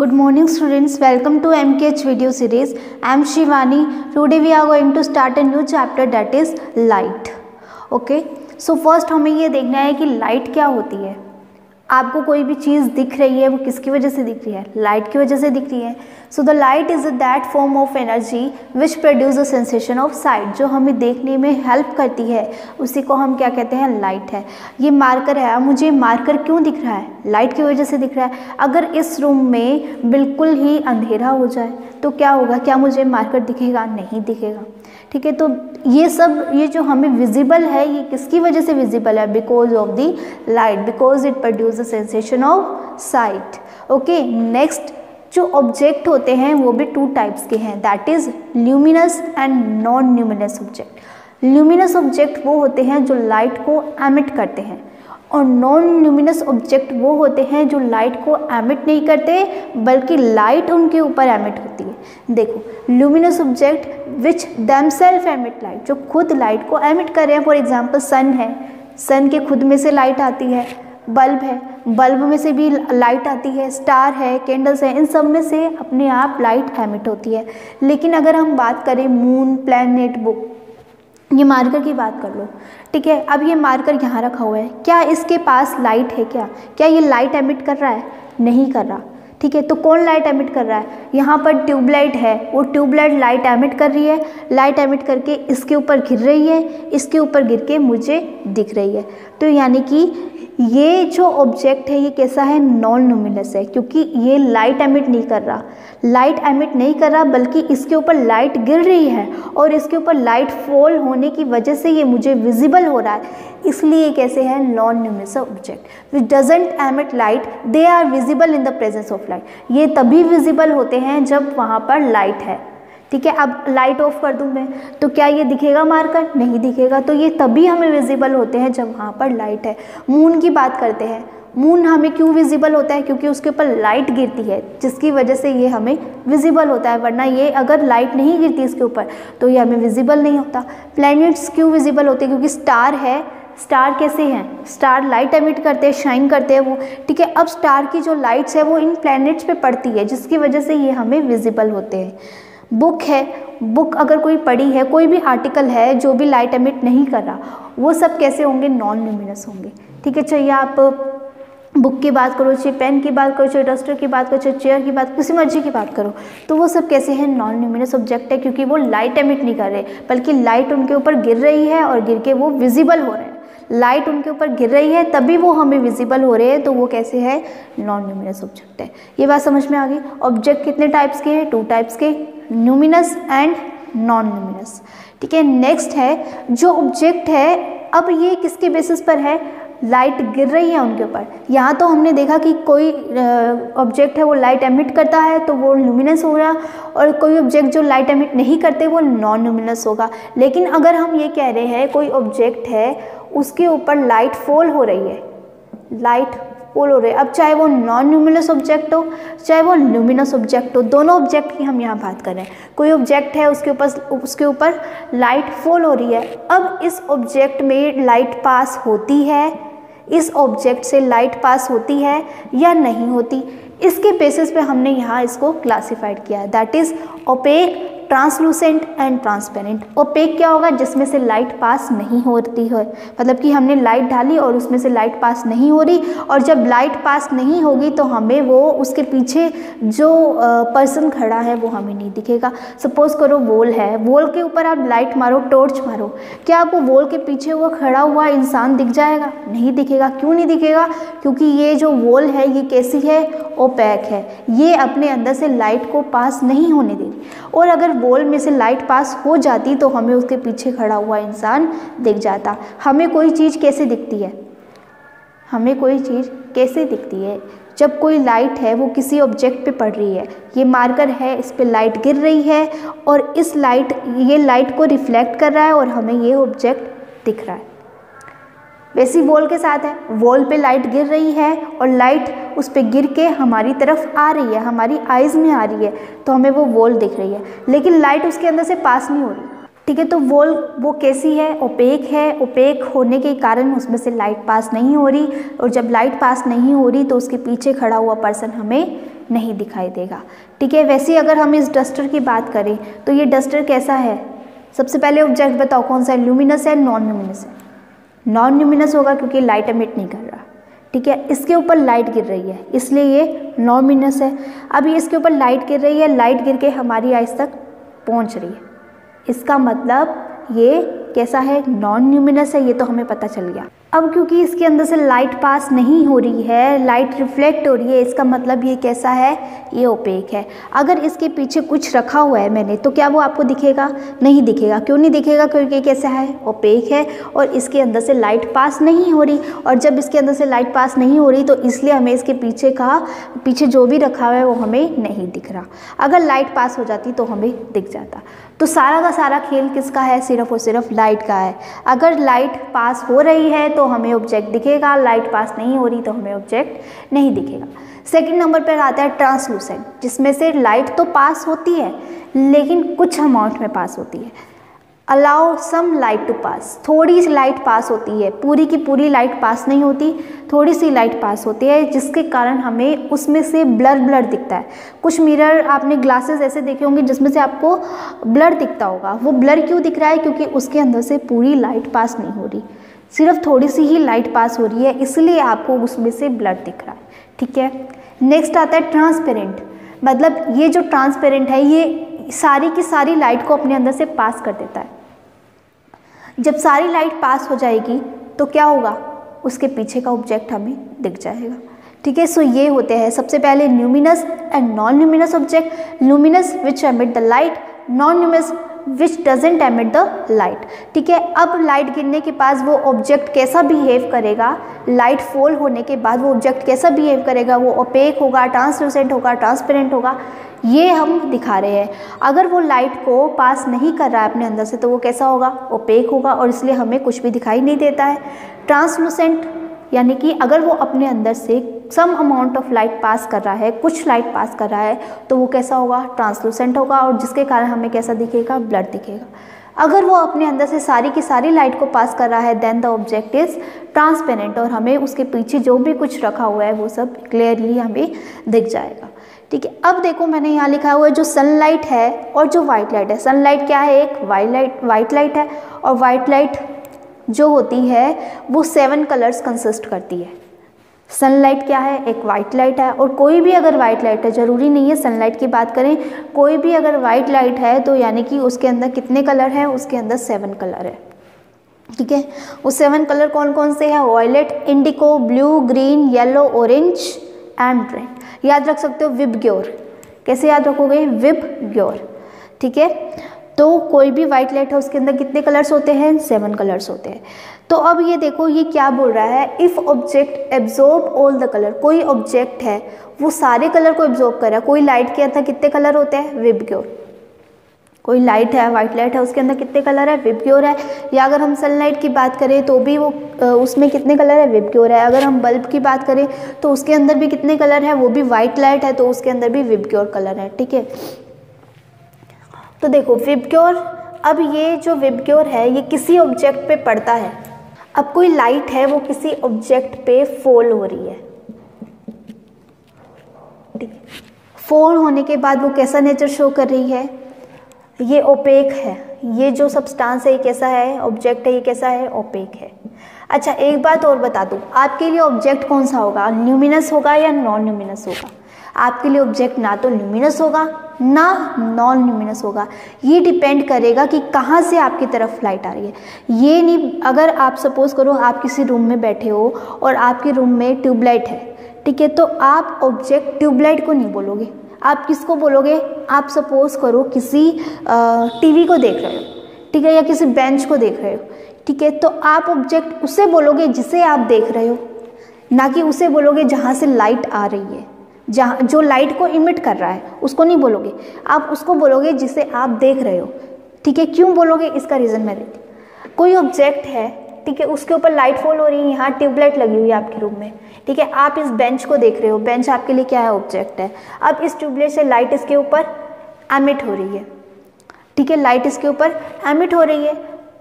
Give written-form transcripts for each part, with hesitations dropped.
Good morning students, welcome to MKH video series. I am Shivani. Today we are going to start a new chapter that is light. Okay, so first हमें ये देखना है कि light क्या होती है। आपको कोई भी चीज़ दिख रही है वो किसकी वजह से दिख रही है? लाइट की वजह से दिख रही है। So the light is that form of energy which produce a sensation of site, जो हमें देखने में हेल्प करती है उसी को हम क्या कहते हैं? लाइट है। ये मार्कर है। अब मुझे मार्कर क्यों दिख रहा है? लाइट की वजह से दिख रहा है। अगर इस रूम में बिल्कुल ही अंधेरा हो जाए तो क्या होगा? क्या मुझे मार्कर दिखेगा? नहीं दिखेगा। ठीक है, तो ये जो हमें विजिबल है ये किसकी वजह से विजिबल है? Because of the light, because it produce the sensation of site. Okay, next जो ऑब्जेक्ट होते हैं वो भी टू टाइप्स के हैं, that is luminous and non luminous object. Luminous object वो होते हैं जो लाइट को एमिट करते हैं और नॉन ल्यूमिनस ऑब्जेक्ट वो होते हैं जो लाइट को एमिट नहीं करते बल्कि लाइट उनके ऊपर एमिट होती है। देखो, luminous object which themselves emit light, जो खुद लाइट को एमिट कर रहे हैं। फॉर एग्जांपल सन है, सन के खुद में से लाइट आती है। बल्ब है, बल्ब में से भी लाइट आती है। स्टार है, कैंडल्स है, इन सब में से अपने आप लाइट एमिट होती है। लेकिन अगर हम बात करें मून, प्लैनेट, बुक, ये मार्कर की बात कर लो। ठीक है, अब ये मार्कर यहाँ रखा हुआ है, क्या इसके पास लाइट है? क्या ये लाइट एमिट कर रहा है? नहीं कर रहा। ठीक है, तो कौन लाइट एमिट कर रहा है? यहाँ पर ट्यूबलाइट है, वो ट्यूबलाइट लाइट एमिट कर रही है। लाइट एमिट करके इसके ऊपर गिर रही है, इसके ऊपर गिर के मुझे दिख रही है। तो यानी कि ये जो ऑब्जेक्ट है ये कैसा है? नॉन ल्यूमिनस है, क्योंकि ये लाइट एमिट नहीं कर रहा। लाइट एमिट नहीं कर रहा बल्कि इसके ऊपर लाइट गिर रही है और इसके ऊपर लाइट फॉल होने की वजह से ये मुझे विजिबल हो रहा है, इसलिए कैसे है? Non luminous object which doesn't emit light, they are visible in the presence of light. ये तभी विजिबल होते हैं जब वहाँ पर लाइट है। ठीक है, अब लाइट ऑफ कर दूं मैं तो क्या ये दिखेगा मार्कर? नहीं दिखेगा। तो ये तभी हमें विजिबल होते हैं जब वहाँ पर लाइट है। मून की बात करते हैं, मून हमें क्यों विजिबल होता है? क्योंकि उसके ऊपर लाइट गिरती है जिसकी वजह से ये हमें विजिबल होता है, वरना ये अगर लाइट नहीं गिरती इसके ऊपर तो ये हमें विजिबल नहीं होता। प्लैनेट्स क्यों विजिबल होते हैं? क्योंकि स्टार है। स्टार कैसे हैं? स्टार लाइट एमिट करते हैं, शाइन करते हैं वो। ठीक है, अब स्टार की जो लाइट्स है वो इन प्लैनेट्स पे पड़ती है जिसकी वजह से ये हमें विजिबल होते हैं। बुक है, बुक अगर कोई पढ़ी है, कोई भी आर्टिकल है जो भी लाइट एमिट नहीं कर रहा, वो सब कैसे होंगे? नॉन ल्यूमिनस होंगे। ठीक है, चाहिए आप बुक की बात करो, चाहे पेन की बात करो, चाहे डस्टर की बात करो, चाहे चेयर की बात, किसी मर्जी की बात करो, तो वो सब कैसे हैं? नॉन ल्यूमिनस ऑब्जेक्ट है, क्योंकि वो लाइट एमिट नहीं कर रहे बल्कि लाइट उनके ऊपर गिर रही है और गिर के वो विजिबल हो रहे हैं। लाइट उनके ऊपर गिर रही है तभी वो हमें विजिबल हो रहे हैं, तो वो कैसे है? नॉन ल्यूमिनस ऑब्जेक्ट है। ये बात समझ में आ गई? ऑब्जेक्ट कितने टाइप्स के हैं? टू टाइप्स के, ल्यूमिनस एंड नॉन ल्यूमिनस। ठीक है, नेक्स्ट है जो ऑब्जेक्ट है, अब ये किसके बेसिस पर है? लाइट गिर रही है उनके ऊपर। यहाँ तो हमने देखा कि कोई ऑब्जेक्ट है वो लाइट एमिट करता है तो वो ल्यूमिनस होगा, और कोई ऑब्जेक्ट जो लाइट एमिट नहीं करते वो नॉन ल्यूमिनस होगा। लेकिन अगर हम ये कह रहे हैं कोई ऑब्जेक्ट है उसके ऊपर लाइट फॉल हो रही है, लाइट फॉल हो रही है, अब चाहे वो नॉन ल्यूमिनस ऑब्जेक्ट हो चाहे वो ल्यूमिनस ऑब्जेक्ट हो, दोनों ऑब्जेक्ट की हम यहाँ बात कर रहे हैं। कोई ऑब्जेक्ट है उसके ऊपर लाइट फॉल हो रही है, अब इस ऑब्जेक्ट में लाइट पास होती है, इस ऑब्जेक्ट से लाइट पास होती है या नहीं होती, इसके बेसिस पे हमने यहाँ इसको क्लासिफाइड किया है, that is opaque, translucent and transparent. Opaque क्या होगा? जिसमें से लाइट पास नहीं होती है, मतलब कि हमने लाइट डाली और उसमें से लाइट पास नहीं हो रही, और जब लाइट पास नहीं होगी तो हमें वो उसके पीछे जो पर्सन खड़ा है वो हमें नहीं दिखेगा। सपोज करो वॉल है, वॉल के ऊपर आप लाइट मारो, टॉर्च मारो, क्या आपको वॉल के पीछे वो खड़ा हुआ इंसान दिख जाएगा? नहीं दिखेगा। क्यों नहीं दिखेगा? क्योंकि ये जो वॉल है ये कैसी है? ओपेक है, ये अपने अंदर से लाइट को पास नहीं होने दे रही। और अगर वॉल में से लाइट पास हो जाती तो हमें उसके पीछे खड़ा हुआ इंसान दिख जाता। हमें कोई चीज़ कैसे दिखती है? हमें कोई चीज़ कैसे दिखती है? जब कोई लाइट है वो किसी ऑब्जेक्ट पे पड़ रही है, ये मार्कर है, इस पे लाइट गिर रही है और ये लाइट को रिफ्लेक्ट कर रहा है और हमें ये ऑब्जेक्ट दिख रहा है। वैसी वॉल के साथ है, वॉल पे लाइट गिर रही है और लाइट उस पे गिर के हमारी तरफ आ रही है, हमारी आइज़ में आ रही है, तो हमें वो वॉल दिख रही है, लेकिन लाइट उसके अंदर से पास नहीं हो रही। ठीक है, तो वॉल वो कैसी है? ओपेक है। ओपेक होने के कारण उसमें से लाइट पास नहीं हो रही, और जब लाइट पास नहीं हो रही तो उसके पीछे खड़ा हुआ पर्सन हमें नहीं दिखाई देगा। ठीक है, वैसे अगर हम इस डस्टर की बात करें तो ये डस्टर कैसा है? सबसे पहले ऑब्जेक्ट बताओ कौन सा है, ल्यूमिनस है नॉन ल्यूमिनस है? नॉन ल्यूमिनस होगा क्योंकि लाइट एमिट नहीं कर रहा। ठीक है, इसके ऊपर लाइट गिर रही है इसलिए ये नॉन ल्यूमिनस है। अब ये इसके ऊपर लाइट गिर रही है, लाइट गिर के हमारी आइज तक पहुंच रही है, इसका मतलब ये कैसा है? नॉन ल्यूमिनस है। ये तो हमें पता चल गया। अब क्योंकि इसके अंदर से लाइट पास नहीं हो रही है, लाइट रिफ्लेक्ट हो रही है, इसका मतलब ये कैसा है? ये ओपेक है। अगर इसके पीछे कुछ रखा हुआ है मैंने तो क्या वो आपको दिखेगा? नहीं दिखेगा। क्यों नहीं दिखेगा? क्योंकि ये कैसा है? ओपेक है और इसके अंदर से लाइट पास नहीं हो रही, और जब इसके अंदर से लाइट पास नहीं हो रही तो इसलिए हमें इसके पीछे जो भी रखा हुआ है वो हमें नहीं दिख रहा। अगर लाइट पास हो जाती तो हमें दिख जाता। तो सारा का सारा खेल किसका है? सिर्फ और सिर्फ लाइट का है। अगर लाइट पास हो रही है तो हमें ऑब्जेक्ट दिखेगा, लाइट पास नहीं हो रही तो हमें ऑब्जेक्ट नहीं दिखेगा। सेकंड नंबर पर आता है ट्रांसलूसेंट, जिसमें से लाइट तो पास होती है लेकिन कुछ अमाउंट में पास होती है। अलाउ सम लाइट टू पास, थोड़ी सी लाइट पास होती है, पूरी की पूरी लाइट पास नहीं होती, थोड़ी सी लाइट पास होती है, जिसके कारण हमें उसमें से ब्लर दिखता है। कुछ मिरर आपने ग्लासेस ऐसे देखे होंगे जिसमें से आपको ब्लर दिखता होगा। वो ब्लर क्यों दिख रहा है? क्योंकि उसके अंदर से पूरी लाइट पास नहीं हो रही, सिर्फ थोड़ी सी ही लाइट पास हो रही है, इसलिए आपको उसमें से ब्लर दिख रहा है। ठीक है, नेक्स्ट आता है ट्रांसपेरेंट, मतलब ये जो ट्रांसपेरेंट है ये सारी की सारी लाइट को अपने अंदर से पास कर देता है। जब सारी लाइट पास हो जाएगी तो क्या होगा? उसके पीछे का ऑब्जेक्ट हमें दिख जाएगा। ठीक है, सो ये होते हैं सबसे पहले luminous and non luminous object. Luminous which emit the light, non luminous which doesn't emit the light. ठीक है, अब लाइट गिरने के पास वो ऑब्जेक्ट कैसा बिहेव करेगा, लाइट फॉल होने के बाद वो ऑब्जेक्ट कैसा बिहेव करेगा? वो ओपेक होगा, ट्रांसलूसेंट होगा, ट्रांसपेरेंट होगा, ये हम दिखा रहे हैं। अगर वो लाइट को पास नहीं कर रहा है अपने अंदर से तो वो कैसा होगा? ओपेक होगा, और इसलिए हमें कुछ भी दिखाई नहीं देता है। ट्रांसलूसेंट यानी कि अगर वो अपने अंदर से some amount of light pass कर रहा है, कुछ लाइट पास कर रहा है, तो वो कैसा होगा? ट्रांसलूसेंट होगा, और जिसके कारण हमें कैसा दिखेगा? ब्लर दिखेगा। अगर वो अपने अंदर से सारी की सारी लाइट को पास कर रहा है then the object is transparent, और हमें उसके पीछे जो भी कुछ रखा हुआ है वो सब क्लियरली हमें दिख जाएगा। ठीक है, अब देखो मैंने यहाँ लिखा हुआ है जो सनलाइट है और जो वाइट लाइट है। सनलाइट क्या है? एक वाइट लाइट है, और वाइट लाइट जो होती है वो 7 कलर्स कंसिस्ट करती है। सनलाइट क्या है? एक वाइट लाइट है, और कोई भी अगर वाइट लाइट है, ज़रूरी नहीं है सनलाइट की बात करें, कोई भी अगर वाइट लाइट है तो यानी कि उसके अंदर कितने कलर हैं? उसके अंदर 7 कलर है। ठीक है, वो 7 कलर कौन कौन से हैं? Violet, indigo, blue, green, yellow, orange and red. याद रख सकते हो विबग्योर। कैसे याद रखोगे? विबग्योर। ठीक है, तो कोई भी वाइट लाइट है उसके अंदर कितने कलर्स होते हैं? 7 कलर्स होते हैं। तो अब ये देखो ये क्या बोल रहा है? If object absorb all the colour, कोई ऑब्जेक्ट है वो सारे कलर को एब्जॉर्ब कर रहा है। कोई लाइट के अंदर कितने कलर होते हैं? विबग्योर। कोई लाइट है, वाइट लाइट है, उसके अंदर कितने कलर है? विबग्योर है। या अगर हम सनलाइट की बात करें तो भी वो उसमें कितने कलर है? विबग्योर है। अगर हम बल्ब की बात करें तो उसके अंदर भी कितने कलर है? वो भी वाइट लाइट है तो उसके अंदर भी विबग्योर कलर है। ठीक है, तो देखो विबग्योर, अब ये जो विबग्योर है ये किसी ऑब्जेक्ट पे पड़ता है। अब कोई लाइट है वो किसी ऑब्जेक्ट पे फॉल हो रही है। ठीक है, फॉल होने के बाद वो कैसा नेचर शो कर रही है? ये ओपेक है। ये जो सब्सटेंस है ये कैसा है? ऑब्जेक्ट है, ये कैसा है? ओपेक है। अच्छा, एक बात और बता दूं, आपके लिए ऑब्जेक्ट कौन सा होगा? ल्यूमिनस होगा या नॉन ल्यूमिनस होगा? आपके लिए ऑब्जेक्ट ना तो ल्यूमिनस होगा ना नॉन ल्यूमिनस होगा। ये डिपेंड करेगा कि कहाँ से आपकी तरफ लाइट आ रही है। ये नहीं, अगर आप सपोज करो आप किसी रूम में बैठे हो और आपके रूम में ट्यूबलाइट है, ठीक है, तो आप ऑब्जेक्ट ट्यूबलाइट को नहीं बोलोगे, आप किसको बोलोगे? आप सपोज करो किसी टीवी को देख रहे हो, ठीक है, या किसी बेंच को देख रहे हो, ठीक है, तो आप ऑब्जेक्ट उसे बोलोगे जिसे आप देख रहे हो, ना कि उसे बोलोगे जहाँ से लाइट आ रही है, जहाँ जो लाइट को इमिट कर रहा है उसको नहीं बोलोगे, आप उसको बोलोगे जिसे आप देख रहे हो। ठीक है, क्यों बोलोगे? इसका रीज़न मैं देती हूँ। कोई ऑब्जेक्ट है, ठीक है, उसके ऊपर लाइट फॉल हो रही है, यहाँ ट्यूबलाइट लगी हुई है आपके रूम में, ठीक है, आप इस बेंच को देख रहे हो, बेंच आपके लिए क्या है? ऑब्जेक्ट है। अब इस ट्यूबलाइट से लाइट इसके ऊपर एमिट हो रही है, ठीक है, लाइट इसके ऊपर एमिट हो रही है,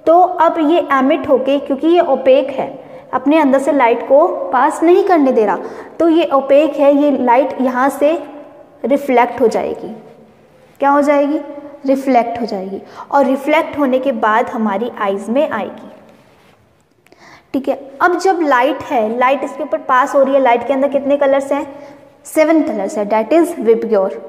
तो अब ये एमिट होके, क्योंकि ये ओपेक है, अपने अंदर से लाइट को पास नहीं करने दे रहा, तो ये ओपेक है, ये लाइट यहाँ से रिफ्लेक्ट हो जाएगी। क्या हो जाएगी? रिफ्लेक्ट हो जाएगी, और रिफ्लेक्ट होने के बाद हमारी आईज में आएगी। ठीक है, अब जब लाइट है, लाइट इसके ऊपर पास हो रही है, लाइट के अंदर कितने कलर्स हैं? 7 कलर्स है, डेट इज विबग्योर।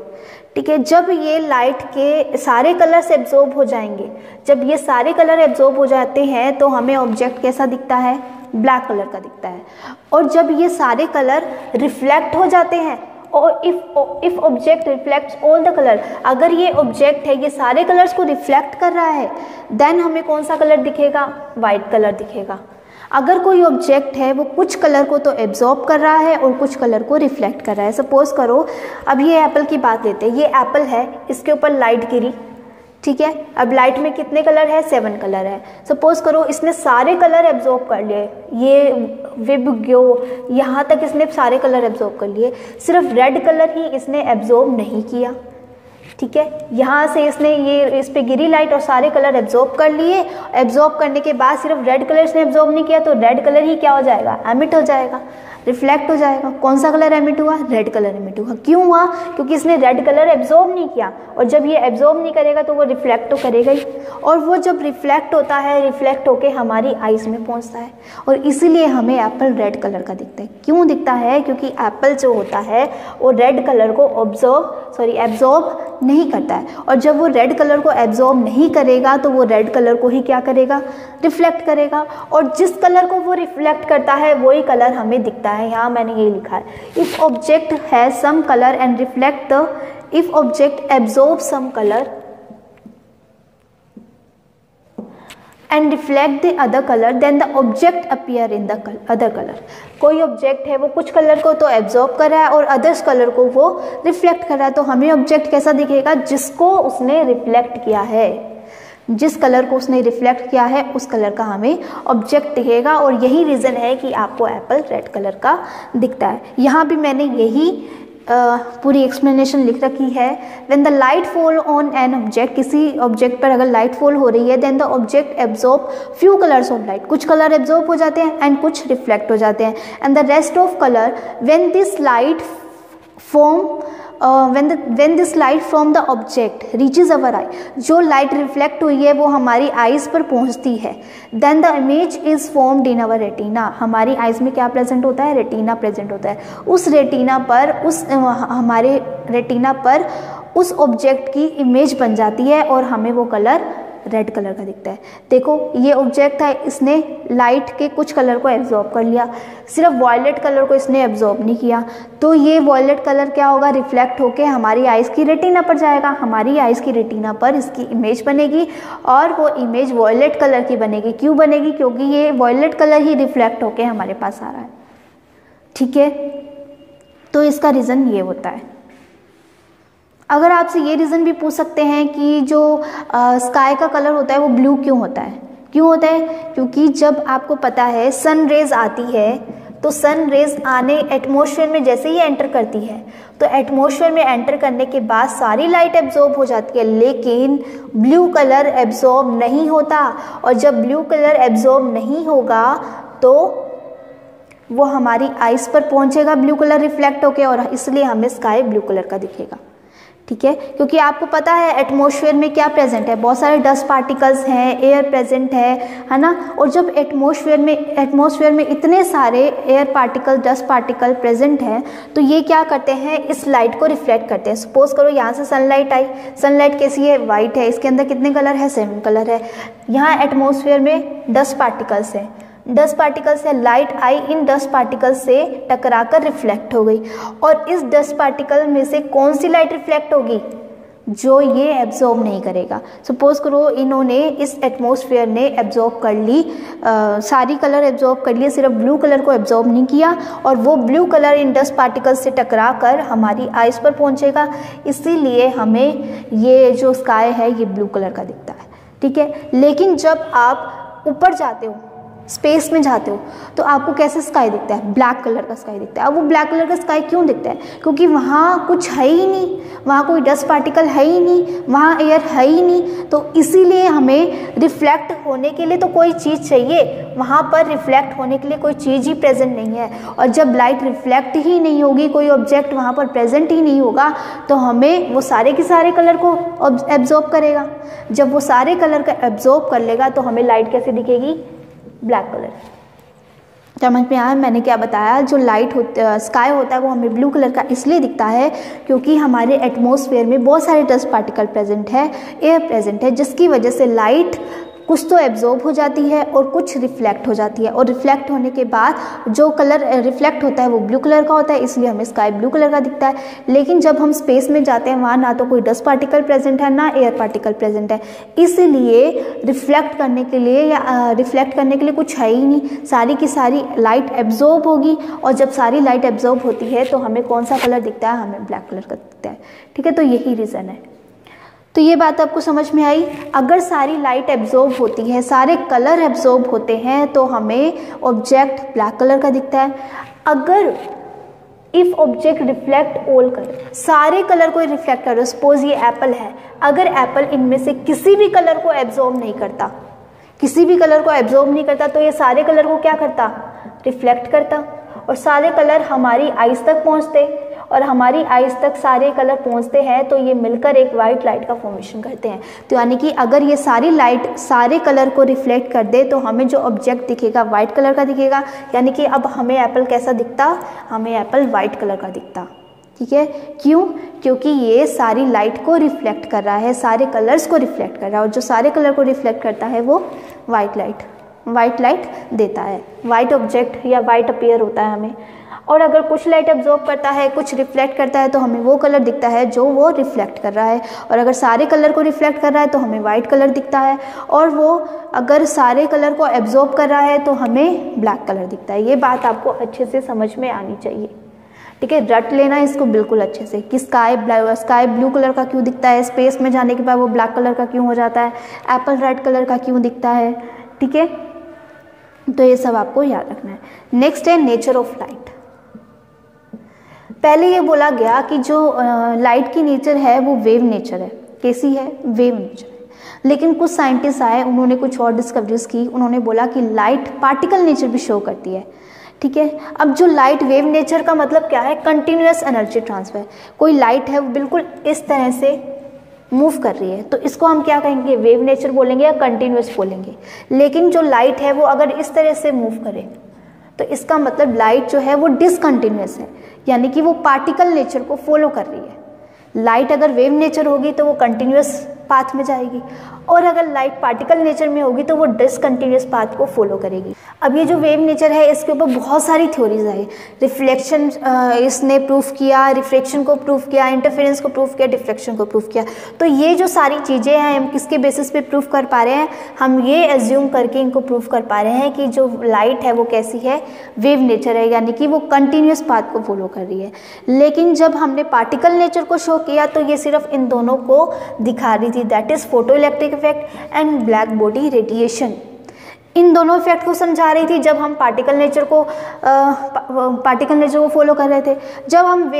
ठीक है, जब ये लाइट के सारे कलर्स एब्जॉर्ब हो जाएंगे, जब ये सारे कलर एब्जॉर्ब हो जाते हैं तो हमें ऑब्जेक्ट कैसा दिखता है? ब्लैक कलर का दिखता है। और जब ये सारे कलर रिफ्लेक्ट हो जाते हैं, और if object reflects all the colour, अगर ये ऑब्जेक्ट है ये सारे कलर्स को रिफ्लेक्ट कर रहा है, देन हमें कौन सा कलर दिखेगा? वाइट कलर दिखेगा। अगर कोई ऑब्जेक्ट है वो कुछ कलर को तो एब्जॉर्ब कर रहा है और कुछ कलर को रिफ्लेक्ट कर रहा है। सपोज करो, अब ये एप्पल की बात लेते हैं, ये एप्पल है, इसके ऊपर लाइट गिरी। ठीक है, अब लाइट में कितने कलर है? 7 कलर है। सपोज करो इसने सारे कलर एब्जॉर्ब कर लिए, ये विबग्यो यहाँ तक इसने सारे कलर एब्जॉर्ब कर लिए, सिर्फ रेड कलर ही इसने एब्जॉर्ब नहीं किया। ठीक है, यहाँ से इसने ये इस पे गिरी लाइट और सारे कलर एब्जॉर्ब कर लिए, एब्जॉर्ब करने के बाद सिर्फ रेड कलर इसने एब्जॉर्ब नहीं किया, तो रेड कलर ही क्या हो जाएगा? एमिट हो जाएगा, रिफ्लेक्ट हो जाएगा। कौन सा कलर एमिट हुआ? रेड कलर एमिट हुआ। क्यों हुआ? क्योंकि इसने रेड कलर एब्जॉर्ब नहीं किया, और जब ये एब्जॉर्ब नहीं करेगा तो वो रिफ्लेक्ट तो करेगा ही, और वो जब रिफ्लेक्ट होता है, रिफ्लेक्ट होके हमारी आईज में पहुंचता है, और इसीलिए हमें एप्पल रेड कलर का दिखता है। क्यों दिखता है? क्योंकि एप्पल जो होता है वो रेड कलर को एब्जॉर्ब नहीं करता है, और जब वो रेड कलर को एब्जॉर्ब नहीं करेगा तो वो रेड कलर को ही क्या करेगा? रिफ्लेक्ट करेगा, और जिस कलर को वो रिफ्लेक्ट करता है वही कलर हमें दिखता है। यहाँ मैंने ये लिखा है, if object has some colour and reflect the, if object absorb some colour and reflect the other color then the object appear in the other color। कोई ऑब्जेक्ट है वो कुछ कलर को तो एब्जॉर्ब कर रहा है और अदर्स कलर को वो रिफ्लेक्ट कर रहा है, तो हमें ऑब्जेक्ट कैसा दिखेगा? जिसको उसने रिफ्लेक्ट किया है, जिस कलर को उसने रिफ्लेक्ट किया है उस कलर का हमें ऑब्जेक्ट दिखेगा, और यही रीज़न है कि आपको एप्पल रेड कलर का दिखता है। यहाँ भी मैंने यही पूरी एक्सप्लेनेशन लिख रखी है। When the light fall on an object, किसी ऑब्जेक्ट पर अगर लाइट फॉल हो रही है, then the object absorb few colours of light, कुछ कलर एब्जॉर्ब हो जाते हैं एंड कुछ रिफ्लेक्ट हो जाते हैं, and the rest of colour when this light when this light from the object reaches our eye, जो लाइट रिफ्लेक्ट हुई है वो हमारी आइज़ पर पहुंचती है, then the image is formed in our retina। हमारी आइज़ में क्या प्रेजेंट होता है? रेटिना प्रेजेंट होता है। उस रेटिना पर हमारे रेटिना पर उस ऑब्जेक्ट की इमेज बन जाती है और हमें वो कलर रेड कलर का दिखता है। देखो ये ऑब्जेक्ट है, इसने लाइट के कुछ कलर को एब्जॉर्ब कर लिया, सिर्फ वॉयलेट कलर को इसने एब्जॉर्ब नहीं किया, तो ये वॉयलेट कलर क्या होगा? रिफ्लेक्ट होके हमारी आइज़ की रेटिना पर जाएगा, हमारी आइज़ की रेटिना पर इसकी इमेज बनेगी, और वो इमेज वॉयलेट कलर की बनेगी। क्यों बनेगी? क्योंकि ये वॉयलेट कलर ही रिफ्लेक्ट होके हमारे पास आ रहा है। ठीक है, तो इसका रीज़न ये होता है। अगर आपसे ये रीज़न भी पूछ सकते हैं कि जो स्काई का कलर होता है वो ब्लू क्यों होता है? क्यों होता है? क्योंकि जब आपको पता है सन रेज आती है, तो सन रेज आने एटमॉस्फेयर में जैसे ही एंटर करती है, तो एटमॉस्फेयर में एंटर करने के बाद सारी लाइट एब्जॉर्ब हो जाती है, लेकिन ब्लू कलर एब्जॉर्ब नहीं होता, और जब ब्लू कलर एब्जॉर्ब नहीं होगा तो वो हमारी आइज़ पर पहुंचेगा ब्लू कलर रिफ्लेक्ट होके, और इसलिए हमें स्काई ब्लू कलर का दिखेगा। ठीक है, क्योंकि आपको पता है एटमॉस्फेयर में क्या प्रेजेंट है? बहुत सारे डस्ट पार्टिकल्स हैं, एयर प्रेजेंट है ना, और जब एटमॉस्फेयर में इतने सारे air particle, dust particle present हैं, तो ये क्या करते हैं? इस लाइट को रिफ्लेक्ट करते हैं। सपोज करो यहाँ से सनलाइट आई, सनलाइट कैसी है? वाइट है, इसके अंदर कितने कलर है? 7 कलर है। यहाँ एटमॉस्फेयर में डस्ट पार्टिकल्स हैं, डस्ट पार्टिकल से लाइट आई, इन डस्ट पार्टिकल से टकराकर रिफ्लेक्ट हो गई, और इस डस्ट पार्टिकल में से कौन सी लाइट रिफ्लेक्ट होगी? जो ये एब्जॉर्ब नहीं करेगा। सपोज करो इन्होंने, इस एटमॉस्फेयर ने एब्जॉर्ब कर ली, सारी कलर एब्जॉर्ब कर लिए, सिर्फ ब्लू कलर को एब्जॉर्ब नहीं किया, और वो ब्लू कलर इन डस्ट पार्टिकल से टकरा कर हमारी आइज़ पर पहुंचेगा, इसीलिए हमें ये जो स्काई है ये ब्लू कलर का दिखता है। ठीक है, लेकिन जब आप ऊपर जाते हो, स्पेस में जाते हो तो आपको कैसे स्काई दिखता है, ब्लैक कलर का स्काई दिखता है। अब वो ब्लैक कलर का स्काई क्यों दिखता है, क्योंकि वहाँ कुछ है ही नहीं, वहाँ कोई डस्ट पार्टिकल है ही नहीं, वहाँ एयर है ही नहीं, तो इसीलिए हमें रिफ्लेक्ट होने के लिए तो कोई चीज़ चाहिए, वहाँ पर रिफ्लेक्ट होने के लिए कोई चीज़ ही प्रेजेंट नहीं है। और जब लाइट रिफ्लेक्ट ही नहीं होगी, कोई ऑब्जेक्ट वहाँ पर प्रेजेंट ही नहीं होगा, तो हमें वो सारे के सारे कलर को एब्जॉर्ब करेगा। जब वो सारे कलर का एब्जॉर्ब कर लेगा तो हमें लाइट कैसे दिखेगी, ब्लैक कलर। समझ में आया मैंने क्या बताया, जो लाइट स्काई होता है वो हमें ब्लू कलर का इसलिए दिखता है क्योंकि हमारे एटमॉस्फेयर में बहुत सारे डस्ट पार्टिकल प्रेजेंट है, एयर प्रेजेंट है, जिसकी वजह से लाइट कुछ तो एब्जॉर्ब हो जाती है और कुछ रिफ्लेक्ट हो जाती है। और रिफ्लेक्ट होने के बाद जो कलर रिफ्लेक्ट होता है वो ब्लू कलर का होता है, इसलिए हमें स्काई ब्लू कलर का दिखता है। लेकिन जब हम स्पेस में जाते हैं वहाँ ना तो कोई डस्ट पार्टिकल प्रेजेंट है ना एयर पार्टिकल प्रेजेंट है, इसलिए रिफ्लेक्ट करने के लिए कुछ है ही नहीं, सारी की सारी लाइट एब्जॉर्ब होगी। और जब सारी लाइट एब्जॉर्ब होती है तो हमें कौन सा कलर दिखता है, हमें ब्लैक कलर का दिखता है। ठीक है, तो यही रीज़न है। तो ये बात आपको समझ में आई। अगर सारी लाइट एब्जॉर्ब होती है, सारे कलर एब्जॉर्ब होते हैं तो हमें ऑब्जेक्ट ब्लैक कलर का दिखता है। अगर if object reflect all colour, सारे कलर को रिफ्लेक्ट कर रहे हो, सपोज ये एप्पल है, अगर एप्पल इनमें से किसी भी कलर को एब्जॉर्ब नहीं करता, किसी भी कलर को एब्जॉर्ब नहीं करता, तो ये सारे कलर को क्या करता, रिफ्लेक्ट करता, और सारे कलर हमारी आइज़ तक पहुँचते, और हमारी आइज़ तक सारे कलर पहुंचते हैं तो ये मिलकर एक वाइट लाइट का फॉर्मेशन करते हैं। तो यानी कि अगर ये सारी लाइट सारे कलर को रिफ्लेक्ट कर दे तो हमें जो ऑब्जेक्ट दिखेगा वाइट कलर का दिखेगा। यानी कि अब हमें एप्पल कैसा दिखता, हमें एप्पल वाइट कलर का दिखता। ठीक है, क्यों, क्योंकि ये सारी लाइट को रिफ्लेक्ट कर रहा है, सारे कलर्स को रिफ्लेक्ट कर रहा है, और जो सारे कलर को रिफ्लेक्ट करता है वो वाइट लाइट देता है, वाइट ऑब्जेक्ट या वाइट अपीयर होता है हमें। और अगर कुछ लाइट एब्जॉर्ब करता है, कुछ रिफ्लेक्ट करता है, तो हमें वो कलर दिखता है जो वो रिफ्लेक्ट कर रहा है। और अगर सारे कलर को रिफ्लेक्ट कर रहा है तो हमें वाइट कलर दिखता है, और वो अगर सारे कलर को एब्जॉर्ब कर रहा है तो हमें ब्लैक कलर दिखता है। ये बात आपको अच्छे से समझ में आनी चाहिए। ठीक है, रट लेना इसको बिल्कुल अच्छे से कि स्काई ब्लू कलर का क्यों दिखता है, स्पेस में जाने के बाद वो ब्लैक कलर का क्यों हो जाता है, एप्पल रेड कलर का क्यों दिखता है। ठीक है, तो ये सब आपको याद रखना है। नेक्स्ट है नेचर ऑफ लाइट। पहले ये बोला गया कि जो लाइट की नेचर है वो वेव नेचर है। कैसी है, वेव नेचर है। लेकिन कुछ साइंटिस्ट आए, उन्होंने कुछ और डिस्कवरीज की, उन्होंने बोला कि लाइट पार्टिकल नेचर भी शो करती है। ठीक है, अब जो लाइट वेव नेचर का मतलब क्या है, कंटिन्यूअस एनर्जी ट्रांसफर। कोई लाइट है वो बिल्कुल इस तरह से मूव कर रही है तो इसको हम क्या कहेंगे, वेव नेचर बोलेंगे या कंटिन्यूअस बोलेंगे। लेकिन जो लाइट है वो अगर इस तरह से मूव करे तो इसका मतलब लाइट जो है वो डिसकंटिन्यूअस है, यानी कि वो पार्टिकल नेचर को फॉलो कर रही है। लाइट अगर वेव नेचर होगी तो वो कंटिन्यूअस पाथ में जाएगी, और अगर लाइट पार्टिकल नेचर में होगी तो वो डिसकंटिन्यूअस पाथ को फॉलो करेगी। अब ये जो वेव नेचर है इसके ऊपर बहुत सारी थ्योरीज आई। रिफ्लेक्शन इसने प्रूफ किया, रिफ्रैक्शन को प्रूफ किया, इंटरफेरेंस को प्रूफ किया, डिफ्रैक्शन को प्रूफ किया। तो ये जो सारी चीज़ें हैं हम किसके बेसिस पे प्रूफ कर पा रहे हैं, हम ये एज्यूम करके इनको प्रूफ कर पा रहे हैं कि जो लाइट है वो कैसी है, वेव नेचर है, यानी कि वो कंटिन्यूअस पाथ को फॉलो कर रही है। लेकिन जब हमने पार्टिकल नेचर को शो किया तो ये सिर्फ इन दोनों को दिखा रही थी, that is photoelectric effect and black body radiation. इन दोनों इफेक्ट को समझा रही थी जब हम पार्टिकल नेचर को फॉलो कर रहे थे। जब हम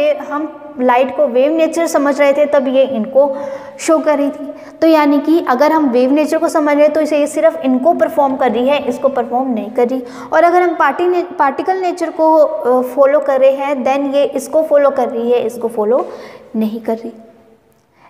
लाइट को वेव नेचर समझ रहे थे तब ये इनको शो कर रही थी। तो यानी कि अगर हम वेव नेचर को समझ रहे हैं तो ये सिर्फ इनको परफॉर्म कर रही है, इसको परफॉर्म नहीं कर रही। और अगर हम पार्टिकल नेचर को फॉलो कर रहे हैं देन ये इसको फॉलो कर रही है, इसको फॉलो नहीं कर रही।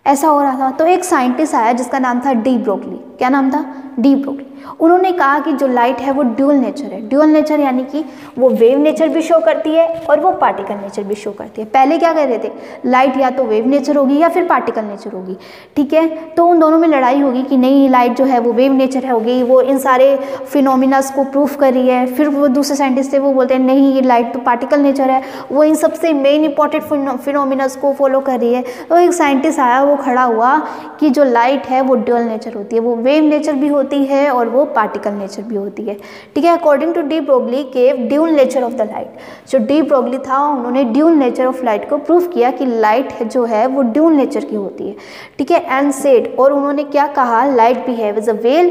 ऐसा हो रहा था। तो एक साइंटिस्ट आया जिसका नाम था डी ब्रोगली। क्या नाम था, डी ब्रोगली। उन्होंने कहा कि जो लाइट है वो ड्यूअल नेचर है। ड्यूअल नेचर यानी कि वो वेव नेचर भी शो करती है और वो पार्टिकल नेचर भी शो करती है। पहले क्या कह रहे थे, लाइट या तो वेव नेचर होगी या फिर पार्टिकल नेचर होगी। ठीक है, तो उन दोनों में लड़ाई होगी कि नहीं लाइट जो है वो वेव नेचर होगी, वो इन सारे फिनोमिनास को प्रूफ कर रही है। फिर वो दूसरे साइंटिस्ट थे वो बोलते हैं नहीं ये लाइट तो पार्टिकल नेचर है, वो इन सबसे मेन इंपॉर्टेंट फिनोमिनास को फॉलो कर रही है। तो एक साइंटिस्ट आया, वो खड़ा हुआ कि जो लाइट है वो ड्यूअल नेचर होती है, वो वेव नेचर भी होती है और वो पार्टिकल नेचर भी होती है। ठीक है, according to de Broglie gave dual nature of the light. जो डी ब्रोगली था उन्होंने ड्यूल नेचर ऑफ लाइट को प्रूव किया कि लाइट जो है वो ड्यूल नेचर की होती है। ठीक है, एंड सेड, और उन्होंने क्या कहा, light behave as a wave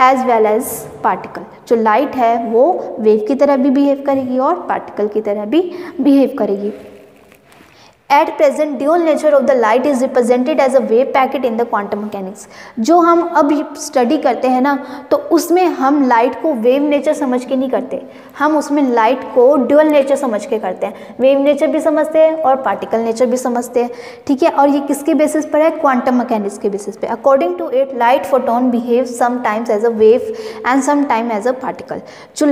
as well as particle. जो लाइट है वो वेव की तरह भी बिहेव करेगी और पार्टिकल की तरह भी बिहेव करेगी। At present, dual nature of the light is represented as a wave packet in the quantum mechanics। जो हम अब स्टडी करते हैं ना, तो उसमें हम लाइट को वेव नेचर समझ के नहीं करते, हम उसमें लाइट को ड्यूअल नेचर समझ के करते हैं। वेव नेचर भी समझते हैं और पार्टिकल नेचर भी समझते हैं। ठीक है, और ये किसके बेसिस पर है, क्वांटम मैकेनिक्स के बेसिस पे। According to it, light photon behave sometimes as a wave and sometime as a particle. जो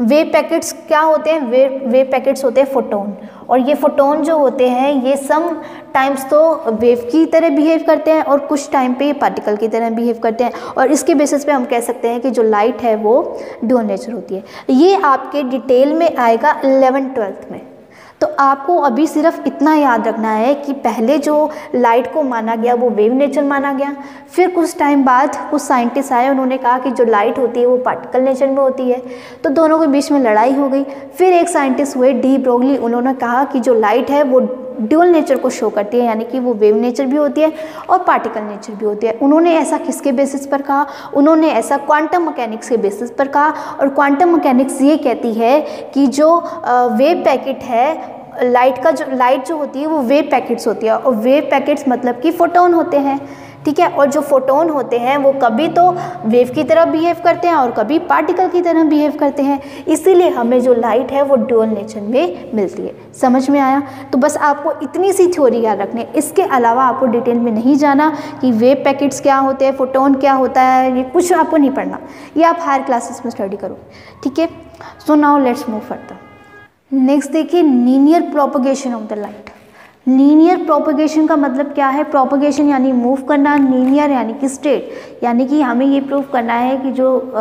वेव पैकेट्स क्या होते हैं, वेव पैकेट्स होते हैं फोटोन, और ये फोटोन जो होते हैं ये सम टाइम्स तो वेव की तरह बिहेव करते हैं और कुछ टाइम पे ये पार्टिकल की तरह बिहेव करते हैं, और इसके बेसिस पे हम कह सकते हैं कि जो लाइट है वो ड्यूअल नेचर होती है। ये आपके डिटेल में आएगा 11th-12th में। तो आपको अभी सिर्फ इतना याद रखना है कि पहले जो लाइट को माना गया वो वेव नेचर माना गया, फिर कुछ टाइम बाद कुछ साइंटिस्ट आए, उन्होंने कहा कि जो लाइट होती है वो पार्टिकल नेचर में होती है, तो दोनों के बीच में लड़ाई हो गई। फिर एक साइंटिस्ट हुए डी ब्रोगली, उन्होंने कहा कि जो लाइट है वो ड्यूअल नेचर को शो करती है, यानी कि वो वेव नेचर भी होती है और पार्टिकल नेचर भी होती है। उन्होंने ऐसा किसके बेसिस पर कहा, उन्होंने ऐसा क्वांटम मैकेनिक्स के बेसिस पर कहा, और क्वांटम मैकेनिक्स ये कहती है कि जो वेव पैकेट है, लाइट जो होती है वो वेव पैकेट्स होती है, और वेव पैकेट्स मतलब कि फोटोन होते हैं। ठीक है, और जो फोटोन होते हैं वो कभी तो वेव की तरह बिहेव करते हैं और कभी पार्टिकल की तरह बिहेव करते हैं, इसीलिए हमें जो लाइट है वो ड्यूअल नेचर में मिलती है। समझ में आया? तो बस आपको इतनी सी थ्योरी याद रखनी है, इसके अलावा आपको डिटेल में नहीं जाना कि वेव पैकेट्स क्या होते हैं, फोटोन क्या होता है, ये कुछ आपको नहीं पढ़ना, ये आप हायर क्लासेस में स्टडी करो। ठीक है, so now let's move further. Next देखिए, linear propagation of the light. Linear propagation का मतलब क्या है, प्रोपगेशन यानी मूव करना, लीनियर यानी कि स्ट्रेट, यानी कि हमें ये प्रूव करना है कि जो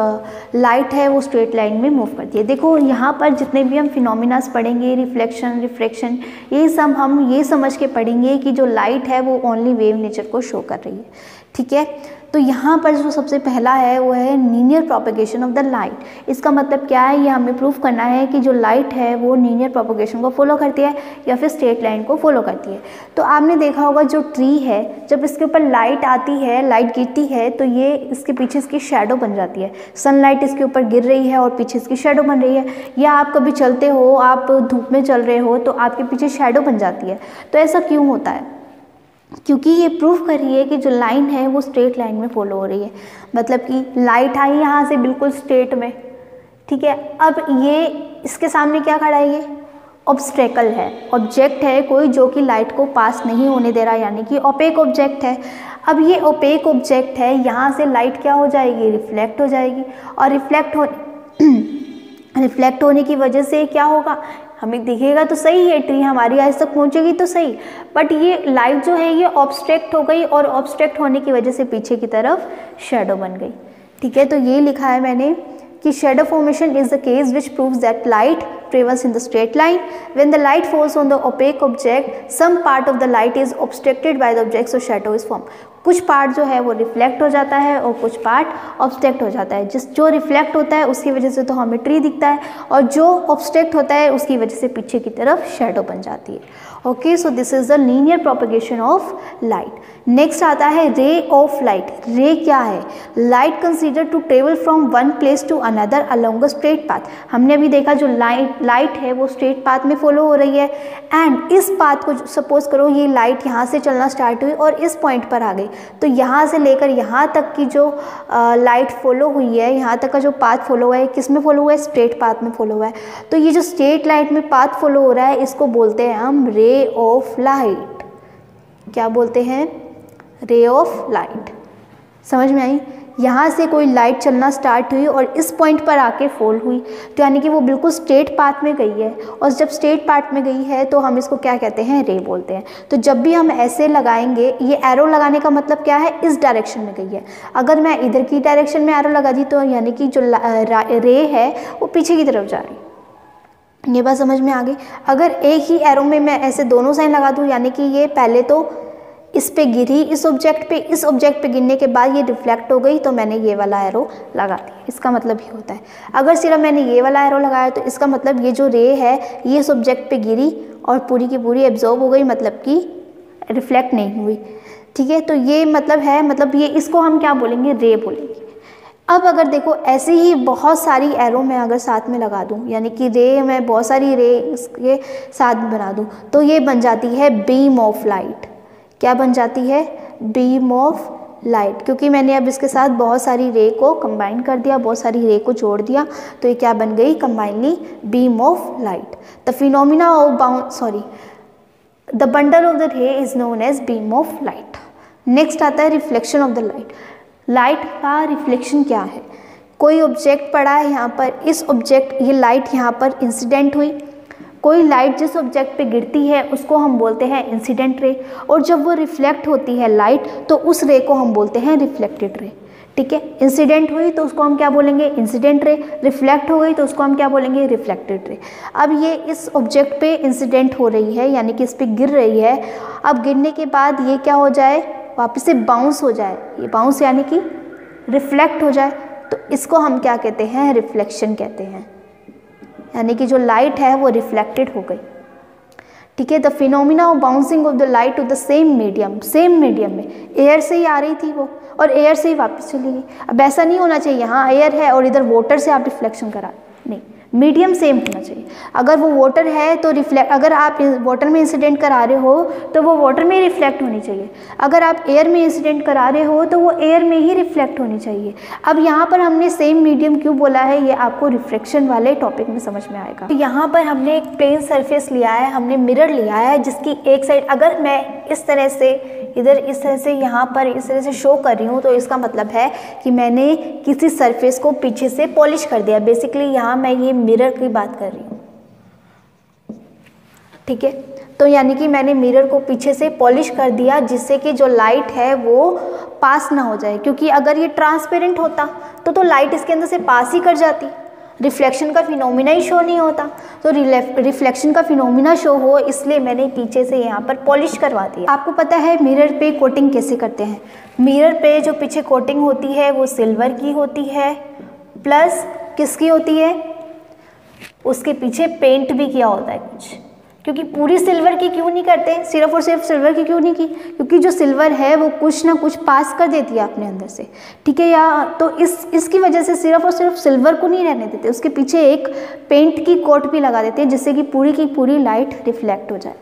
लाइट है वो स्ट्रेट लाइन में मूव करती है। देखो यहाँ पर जितने भी हम फिनोमिनास पढ़ेंगे, रिफ्लेक्शन, रिफ्रैक्शन, ये सब हम ये समझ के पढ़ेंगे कि जो लाइट है वो ओनली वेव नेचर को शो कर रही है। ठीक है, तो यहाँ पर जो सबसे पहला है वो है linear propagation of the light. इसका मतलब क्या है, ये हमें प्रूफ करना है कि जो लाइट है वो लीनियर प्रोपगेशन को फॉलो करती है या फिर स्ट्रेट लाइन को फॉलो करती है। तो आपने देखा होगा जो ट्री है, जब इसके ऊपर लाइट आती है, लाइट गिरती है, तो ये इसके पीछे इसकी शेडो बन जाती है। सनलाइट इसके ऊपर गिर रही है और पीछे इसकी शेडो बन रही है, या आप कभी चलते हो, आप धूप में चल रहे हो तो आपके पीछे शेडो बन जाती है। तो ऐसा क्यों होता है? क्योंकि ये प्रूफ कर रही है कि जो लाइन है वो स्ट्रेट लाइन में फॉलो हो रही है। मतलब कि लाइट आई यहाँ से बिल्कुल स्ट्रेट में, ठीक है, अब ये इसके सामने क्या खड़ा है, ये ऑब्स्टेकल है, ऑब्जेक्ट है कोई जो कि लाइट को पास नहीं होने दे रहा, यानी कि ओपेक ऑब्जेक्ट है। अब ये ओपेक ऑब्जेक्ट है, यहाँ से लाइट क्या हो जाएगी, रिफ्लेक्ट हो जाएगी, और रिफ्लेक्ट होने की वजह से क्या होगा, हमें दिखेगा तो सही है, ट्री हमारी आइज तक पहुंचेगी तो सही, बट ये लाइट जो है ये ऑब्स्ट्रैक्ट हो गई, और ऑब्स्ट्रैक्ट होने की वजह से पीछे की तरफ शेडो बन गई। ठीक है, तो ये लिखा है मैंने कि shadow formation is the case which proves that light travels in the straight line. When the light falls on the opaque object, some part of the light is obstructed by the object, so shadow is formed. कुछ part जो है वो reflect हो जाता है और कुछ part obstruct हो जाता है। जो रिफ्लेक्ट होता है उसकी वजह से तो हमें ट्री दिखता है, और जो ऑब्स्ट्रैक्ट होता है उसकी वजह से पीछे की तरफ शेडो बन जाती है। Okay, so this is the linear propagation of light. Next आता है रे ऑफ लाइट। रे क्या है? Light consider to travel from one place to another along a straight path. हमने अभी देखा जो लाइट है वो स्ट्रेट पाथ में फॉलो हो रही है, एंड इस पाथ को सपोज करो ये लाइट यहाँ से चलना स्टार्ट हुई और इस पॉइंट पर आ गई, तो यहाँ से लेकर यहाँ तक की जो लाइट फॉलो हुई है, यहाँ तक का जो पाथ फॉलो हुआ है, किस में फॉलो हुआ है? स्ट्रेट पाथ में फॉलो हुआ है। तो ये जो स्ट्रेट लाइट में पाथ फॉलो हो रहा है इसको बोलते हैं हम रे ऑफ लाइट। क्या बोलते हैं? रे ऑफ लाइट। समझ में आई? यहाँ से कोई लाइट चलना स्टार्ट हुई और इस पॉइंट पर आके फॉल हुई, तो यानी कि वो बिल्कुल स्ट्रेट पाथ में गई है, और जब स्ट्रेट पाथ में गई है तो हम इसको क्या कहते हैं? रे बोलते हैं। तो जब भी हम ऐसे लगाएंगे, ये एरो लगाने का मतलब क्या है? इस डायरेक्शन में गई है। अगर मैं इधर की डायरेक्शन में एरो लगा दी तो यानी कि जो रे है वो पीछे की तरफ जा रही है। ये बात समझ में आ गई? अगर एक ही एरो में मैं ऐसे दोनों साइन लगा दूँ, यानी कि ये पहले तो इस पे गिरी, इस ऑब्जेक्ट पे गिरने के बाद ये रिफ्लेक्ट हो गई, तो मैंने ये वाला एरो लगा दिया। इसका मतलब ये होता है। अगर सिर्फ मैंने ये वाला एरो लगाया तो इसका मतलब ये जो रे है ये इस ऑब्जेक्ट पे गिरी और पूरी की पूरी एब्जॉर्ब हो गई, मतलब कि रिफ्लेक्ट नहीं हुई। ठीक है, तो ये मतलब है, मतलब ये इसको हम क्या बोलेंगे, रे बोलेंगे। अब अगर देखो ऐसे ही बहुत सारी एरो मैं अगर साथ में लगा दूं, यानी कि रे मैं बहुत सारी रे इसके साथ बना दूं, तो ये बन जाती है बीम ऑफ लाइट। क्या बन जाती है, बीम ऑफ लाइट, क्योंकि मैंने अब इसके साथ बहुत सारी रे को कंबाइन कर दिया, बहुत सारी रे को जोड़ दिया, तो ये क्या बन गई, combinely beam of light. The phenomena of the bundle of the ray is known as beam of light. Next आता है reflection of the light. Light का रिफ्लेक्शन क्या है, कोई ऑब्जेक्ट पड़ा है यहाँ पर, इस ऑब्जेक्ट ये लाइट यहाँ पर इंसिडेंट हुई, कोई लाइट जिस ऑब्जेक्ट पे गिरती है उसको हम बोलते हैं इंसिडेंट रे, और जब वो रिफ्लेक्ट होती है लाइट तो उस रे को हम बोलते हैं रिफ्लेक्टेड रे। ठीक है, इंसिडेंट हुई तो उसको हम क्या बोलेंगे, इंसिडेंट रे, रिफ्लेक्ट हो गई तो उसको हम क्या बोलेंगे, रिफ्लेक्टेड रे। अब ये इस ऑब्जेक्ट पे इंसिडेंट हो रही है, यानी कि इस पे गिर रही है, अब गिरने के बाद ये क्या हो जाए, वापस से बाउंस हो जाए, ये बाउंस यानी कि रिफ्लेक्ट हो जाए, तो इसको हम क्या कहते हैं, रिफ्लेक्शन कहते हैं, यानी कि जो लाइट है वो रिफ्लेक्टेड हो गई। ठीक है, the phenomena of bouncing of the light to the same medium में, एयर से ही आ रही थी वो और एयर से ही वापस चली गई। अब ऐसा नहीं होना चाहिए यहाँ एयर है और इधर वाटर से आप रिफ्लेक्शन करा, नहीं, मीडियम सेम होना चाहिए। अगर वो वाटर है तो अगर आप वाटर में इंसिडेंट करा रहे हो तो वो वाटर में ही रिफ्लेक्ट होनी चाहिए, अगर आप एयर में इंसिडेंट करा रहे हो तो वो एयर में ही रिफ्लेक्ट होनी चाहिए। अब यहाँ पर हमने सेम मीडियम क्यों बोला है, ये आपको रिफ्लेक्शन वाले टॉपिक में समझ में आएगा। तो यहाँ पर हमने एक प्लेन सरफेस लिया है, हमने मिरर लिया है, जिसकी एक साइड अगर मैं इस तरह से इधर इस तरह से यहाँ पर इस तरह से शो कर रही हूँ, तो इसका मतलब है कि मैंने किसी सरफेस को पीछे से पॉलिश कर दिया। बेसिकली यहाँ मैं ये मिरर की बात कर रही हूँ। ठीक है, तो यानी कि मैंने मिरर को पीछे से पॉलिश कर दिया, जिससे कि जो लाइट है वो पास ना हो जाए, क्योंकि अगर ये ट्रांसपेरेंट होता तो लाइट इसके अंदर से पास ही कर जाती, रिफ्लेक्शन का फिनोमिना ही शो नहीं होता। तो रिफ्लेक्शन का फिनोमिना शो हो, इसलिए मैंने पीछे से यहाँ पर पॉलिश करवा दिया। आपको पता है मिरर पे कोटिंग कैसे करते हैं, मिरर पे जो पीछे कोटिंग होती है वो सिल्वर की होती है, प्लस किसकी होती है, उसके पीछे पेंट भी किया होता है कुछ। क्योंकि पूरी सिल्वर की क्यों नहीं करते, सिर्फ और सिर्फ सिल्वर की क्यों नहीं की, क्योंकि जो सिल्वर है वो कुछ ना कुछ पास कर देती है अपने अंदर से। ठीक है, या तो इसकी वजह से सिर्फ और सिर्फ सिल्वर को नहीं रहने देते, उसके पीछे एक पेंट की कोट भी लगा देते हैं, जिससे कि पूरी की पूरी लाइट रिफ्लेक्ट हो जाए।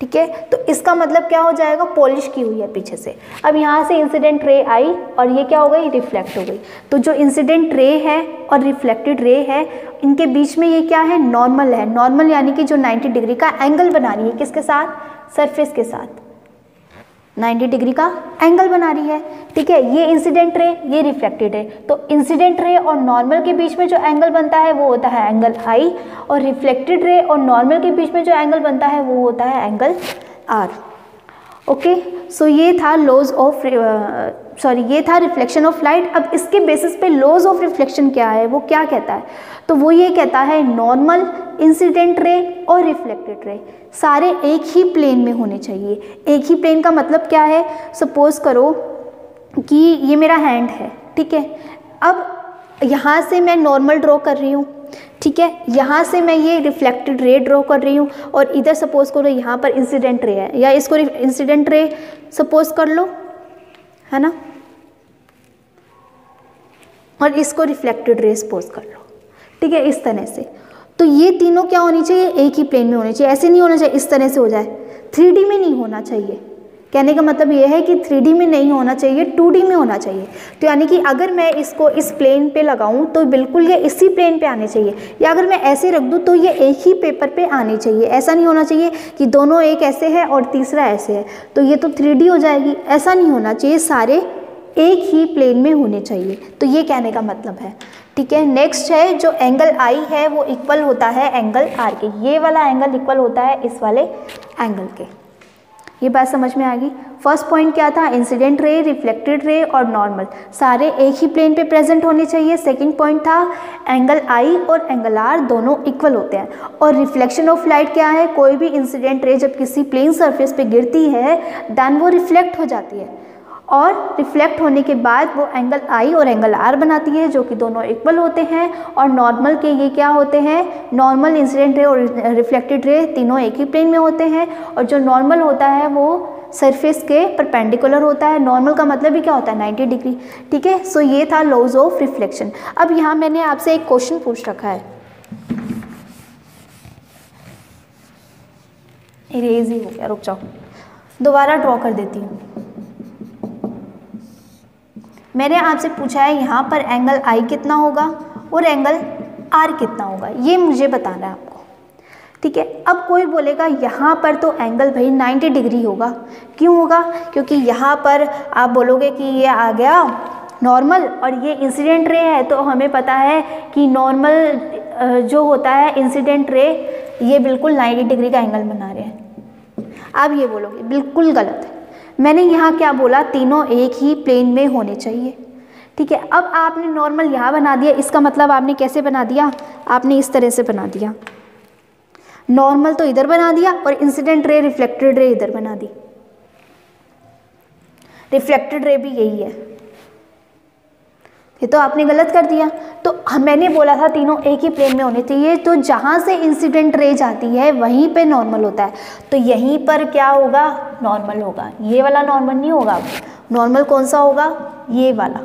ठीक है, तो इसका मतलब क्या हो जाएगा, पॉलिश की हुई है पीछे से। अब यहाँ से इंसिडेंट रे आई और ये क्या हो गई, रिफ्लेक्ट हो गई। तो जो इंसिडेंट रे है और रिफ्लेक्टेड रे है, इनके बीच में ये क्या है, नॉर्मल है। नॉर्मल यानी कि जो 90 डिग्री का एंगल बना रही है, किसके साथ, सरफेस के साथ 90 डिग्री का एंगल बना रही है। ठीक है, ये इंसिडेंट रे, ये रिफ्लेक्टेड है, तो इंसिडेंट रे और नॉर्मल के बीच में जो एंगल बनता है वो होता है एंगल आई, और रिफ्लेक्टेड रे और नॉर्मल के बीच में जो एंगल बनता है वो होता है एंगल आर। ओके, सो ये था ये था रिफ्लेक्शन ऑफ लाइट। अब इसके बेसिस पे लॉज ऑफ रिफ्लेक्शन क्या है, वो क्या कहता है, तो वो ये कहता है नॉर्मल, इंसिडेंट रे और रिफ्लेक्टेड रे सारे एक ही प्लेन में होने चाहिए। एक ही प्लेन का मतलब क्या है, सपोज करो कि ये मेरा हैंड है, ठीक है, अब यहाँ से मैं नॉर्मल ड्रॉ कर रही हूँ, ठीक है, यहाँ से मैं ये रिफ्लेक्टेड रे ड्रॉ कर रही हूँ, और इधर सपोज करो यहाँ पर इंसिडेंट रे है, या इसको इंसिडेंट रे सपोज कर लो, है ना, और इसको रिफ्लेक्टेड रे सपोज कर लो। ठीक है, इस तरह से। तो ये तीनों क्या होनी चाहिए, एक ही प्लेन में होने चाहिए। ऐसे नहीं होना चाहिए इस तरह से हो जाए, 3D में नहीं होना चाहिए। कहने का मतलब ये है कि 3D में नहीं होना चाहिए, 2D में होना चाहिए। तो यानी कि अगर मैं इसको इस प्लेन पे लगाऊं तो बिल्कुल ये इसी प्लेन पे आने चाहिए, या अगर मैं ऐसे रख दूं तो ये एक ही पेपर पे आने चाहिए। ऐसा नहीं होना चाहिए कि दोनों एक ऐसे है और तीसरा ऐसे है, तो ये तो 3D हो जाएगी। ऐसा नहीं होना चाहिए, सारे एक ही प्लेन में होने चाहिए। तो ये कहने का मतलब है। ठीक है, नेक्स्ट है जो एंगल आई है वो इक्वल होता है एंगल आर के। ये वाला एंगल इक्वल होता है इस वाले एंगल के। ये बात समझ में आ गई। फर्स्ट पॉइंट क्या था, इंसिडेंट रे, रिफ्लेक्टेड रे और नॉर्मल सारे एक ही प्लेन पे प्रेजेंट होने चाहिए। सेकंड पॉइंट था एंगल आई और एंगल आर दोनों इक्वल होते हैं। और रिफ्लेक्शन ऑफ लाइट क्या है, कोई भी इंसिडेंट रे जब किसी प्लेन सरफेस पे गिरती है देन वो रिफ्लेक्ट हो जाती है और रिफ्लेक्ट होने के बाद वो एंगल आई और एंगल आर बनाती है जो कि दोनों इक्वल होते हैं। और नॉर्मल के ये क्या होते हैं, नॉर्मल, इंसिडेंट रे और रिफ्लेक्टेड रे तीनों एक ही प्लेन में होते हैं। और जो नॉर्मल होता है वो सरफेस के परपेंडिकुलर होता है। नॉर्मल का मतलब भी क्या होता है, 90 डिग्री। ठीक है, सो ये था लॉज ऑफ रिफ्लेक्शन। अब यहाँ मैंने आपसे एक क्वेश्चन पूछ रखा है, इरेज ही हो गया, रुक जाओ दोबारा ड्रॉ कर देती हूँ। मैंने आपसे पूछा है यहाँ पर एंगल आई कितना होगा और एंगल आर कितना होगा, ये मुझे बताना है आपको। ठीक है, अब कोई बोलेगा यहाँ पर तो एंगल भाई 90 डिग्री होगा। क्यों होगा, क्योंकि यहाँ पर आप बोलोगे कि ये आ गया नॉर्मल और ये इंसिडेंट रे है, तो हमें पता है कि नॉर्मल जो होता है इंसिडेंट रे ये बिल्कुल 90 डिग्री का एंगल बना रहे हैं। आप ये बोलोगे बिल्कुल गलत है। मैंने यहाँ क्या बोला, तीनों एक ही प्लेन में होने चाहिए। ठीक है, अब आपने नॉर्मल यहाँ बना दिया, इसका मतलब आपने कैसे बना दिया, आपने इस तरह से बना दिया। नॉर्मल तो इधर बना दिया और इंसिडेंट रे, रिफ्लेक्टेड रे इधर बना दी। रिफ्लेक्टेड रे भी यही है, ये तो आपने गलत कर दिया। तो मैंने बोला था तीनों एक ही प्लेन में होने चाहिए, तो जहाँ से इंसिडेंट रे जाती है वहीं पे नॉर्मल होता है, तो यहीं पर क्या होगा, नॉर्मल होगा। ये वाला नॉर्मल नहीं होगा। नॉर्मल कौन सा होगा, ये वाला।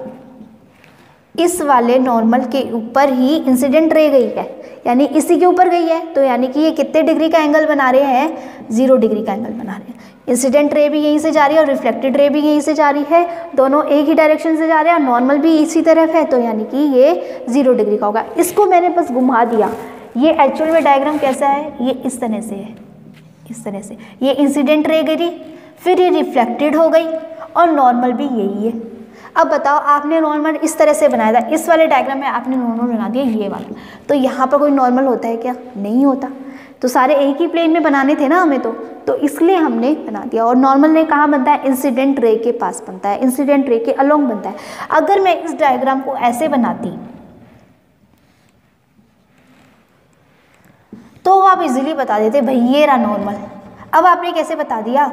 इस वाले नॉर्मल के ऊपर ही इंसिडेंट रे गई है, यानी इसी के ऊपर गई है, तो यानी कि ये कितने डिग्री का एंगल बना रहे हैं, 0 डिग्री का एंगल बना रहे हैं। इंसिडेंट रे भी यहीं से जा रही है और रिफ्लेक्टेड रे भी यहीं से जा रही है, दोनों एक ही डायरेक्शन से जा रहे हैं और नॉर्मल भी इसी तरफ है, तो यानी कि ये 0 डिग्री का होगा। इसको मैंने बस घुमा दिया। ये एक्चुअल में डायग्राम कैसा है, ये इस तरह से है, इस तरह से। ये इंसिडेंट रे गिरी, फिर ये रिफ्लेक्टेड हो गई और नॉर्मल भी यही है। अब बताओ, आपने नॉर्मल इस तरह से बनाया था, इस वाले डायग्राम में आपने नॉर्मल बना दिया ये वाला, तो यहाँ पर कोई नॉर्मल होता है क्या, नहीं होता। तो सारे एक ही प्लेन में बनाने थे ना हमें, तो इसलिए हमने बना दिया। और नॉर्मल ने कहाँ बनता है, इंसिडेंट रे के पास बनता है, इंसिडेंट रे के अलोंग बनता है। अगर मैं इस डायग्राम को ऐसे बनाती तो आप इजीली बता देते भाई ये रहा नॉर्मल। अब आपने कैसे बता दिया,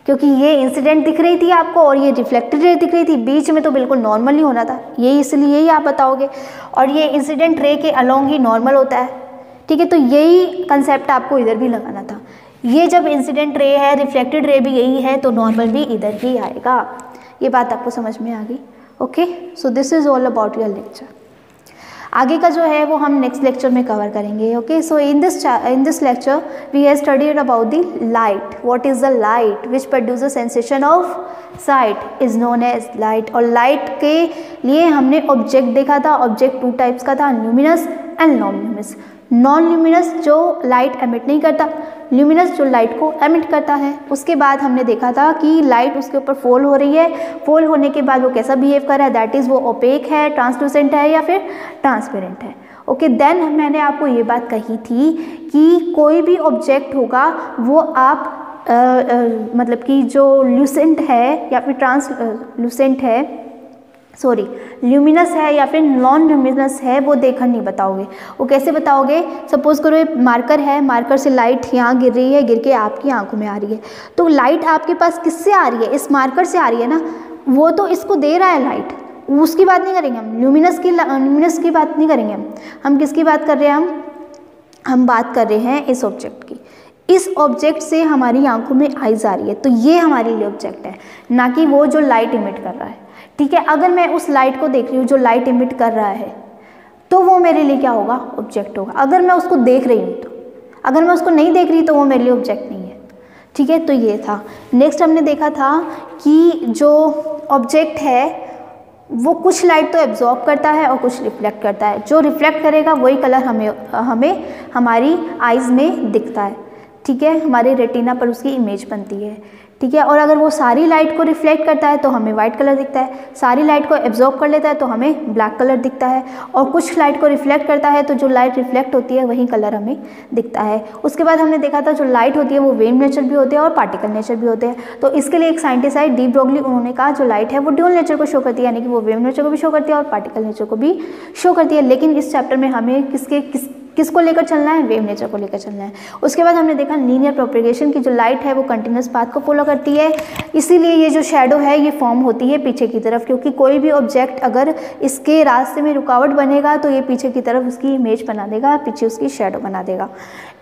क्योंकि ये इंसिडेंट दिख रही थी आपको और ये रिफ्लेक्टेड रे दिख रही थी, बीच में तो बिल्कुल नॉर्मल ही होना था, ये इसलिए यही आप बताओगे। और ये इंसिडेंट रे के अलोंग ही नॉर्मल होता है। ठीक है, तो यही कंसेप्ट आपको इधर भी लगाना था। ये जब इंसिडेंट रे है, रिफ्लेक्टेड रे भी यही है, तो नॉर्मल भी इधर ही आएगा। ये बात आपको समझ में आ गई। Okay, so this is all about your lecture. आगे का जो है वो हम नेक्स्ट लेक्चर में कवर करेंगे। Okay, so in this lecture we have studied about the light. What is the light which produces sensation of sight is known as light. और light के लिए हमने ऑब्जेक्ट देखा था। ऑब्जेक्ट 2 टाइप्स का था, luminous and non luminous. Non luminous जो light emit नहीं करता, ल्यूमिनस जो लाइट को एमिट करता है। उसके बाद हमने देखा था कि लाइट उसके ऊपर फॉल हो रही है, फॉल होने के बाद वो कैसा बिहेव कर रहा है, दैट इज़ वो ओपेक है, ट्रांसलूसेंट है या फिर ट्रांसपेरेंट है। ओके, देन मैंने आपको ये बात कही थी कि कोई भी ऑब्जेक्ट होगा वो आप मतलब कि जो ल्यूसेंट है या फिर ट्रांसलूसेंट है, सॉरी ल्यूमिनस है या फिर नॉन ल्यूमिनस है, वो देखकर नहीं बताओगे। वो कैसे बताओगे, सपोज करो ये मार्कर है, मार्कर से लाइट यहाँ गिर रही है, गिर के आपकी आंखों में आ रही है, तो लाइट आपके पास किससे आ रही है, इस मार्कर से आ रही है ना, वो तो इसको दे रहा है लाइट, उसकी बात नहीं करेंगे हम, ल्यूमिनस की बात नहीं करेंगे हम किसकी बात कर रहे हैं, हम बात कर रहे हैं इस ऑब्जेक्ट की। इस ऑब्जेक्ट से हमारी आंखों में आइज आ रही है, तो ये हमारे लिए ऑब्जेक्ट है, ना कि वो जो लाइट इमिट कर रहा है। ठीक है, अगर मैं उस लाइट को देख रही हूँ जो लाइट इमिट कर रहा है, तो वो मेरे लिए क्या होगा, ऑब्जेक्ट होगा। अगर मैं उसको देख रही हूँ तो, अगर मैं उसको नहीं देख रही तो वो मेरे लिए ऑब्जेक्ट नहीं है। ठीक है, तो ये था। नेक्स्ट हमने देखा था कि जो ऑब्जेक्ट है वो कुछ लाइट तो एब्जॉर्ब करता है और कुछ रिफ्लेक्ट करता है। जो रिफ्लेक्ट करेगा वही कलर हमें हमारी आइज़ में दिखता है। ठीक है, हमारे रेटिना पर उसकी इमेज बनती है, ठीक है। और अगर वो सारी लाइट को रिफ्लेक्ट करता है तो हमें वाइट कलर दिखता है, सारी लाइट को एब्जॉर्ब कर लेता है तो हमें ब्लैक कलर दिखता है, और कुछ लाइट को रिफ्लेक्ट करता है तो जो लाइट रिफ्लेक्ट होती है वही कलर हमें दिखता है। उसके बाद हमने देखा था जो लाइट होती है वो वेव नेचर भी होते हैं और पार्टिकल नेचर भी होते हैं। तो इसके लिए एक साइंटिस्ट है डी ब्रोगली, उन्होंने कहा जो लाइट है वो ड्यूल नेचर को शो करती है, यानी कि वो वेव नेचर को भी शो करती है और पार्टिकल नेचर को भी शो करती है। लेकिन इस चैप्टर में हमें किसको लेकर चलना है, वेव नेचर को लेकर चलना है। उसके बाद हमने देखा लीनियर प्रोपेगेशन की जो लाइट है वो कंटिन्यूस पाथ को फॉलो करती है, इसीलिए ये जो शैडो है ये फॉर्म होती है पीछे की तरफ, क्योंकि कोई भी ऑब्जेक्ट अगर इसके रास्ते में रुकावट बनेगा तो ये पीछे की तरफ उसकी इमेज बना देगा, पीछे उसकी शैडो बना देगा,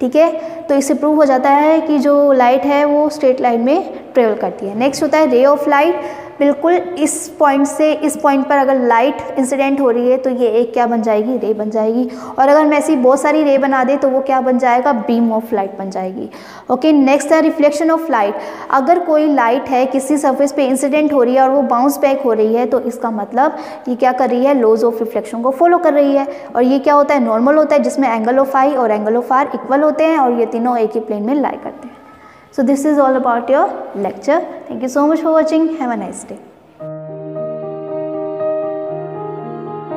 ठीक है। तो इससे प्रूव हो जाता है कि जो लाइट है वो स्ट्रेट लाइन में ट्रेवल करती है। नेक्स्ट होता है रे ऑफ लाइट। बिल्कुल इस पॉइंट से इस पॉइंट पर अगर लाइट इंसिडेंट हो रही है तो ये एक क्या बन जाएगी, रे बन जाएगी। और अगर मैं ऐसी बहुत सारी रे बना दे तो वो क्या बन जाएगा, बीम ऑफ लाइट बन जाएगी। ओके, नेक्स्ट है रिफ्लेक्शन ऑफ लाइट। अगर कोई लाइट है किसी सरफेस पे इंसिडेंट हो रही है और वो बाउंस बैक हो रही है तो इसका मतलब ये क्या कर रही है, लॉज ऑफ रिफ्लेक्शन को फॉलो कर रही है। और ये क्या होता है, नॉर्मल होता है, जिसमें एंगल ऑफ आई और एंगल ऑफ आर इक्वल होते हैं और ये तीनों एक ही प्लेन में लाई करते हैं। So this is all about your lecture. Thank you so much for watching. Have a nice day.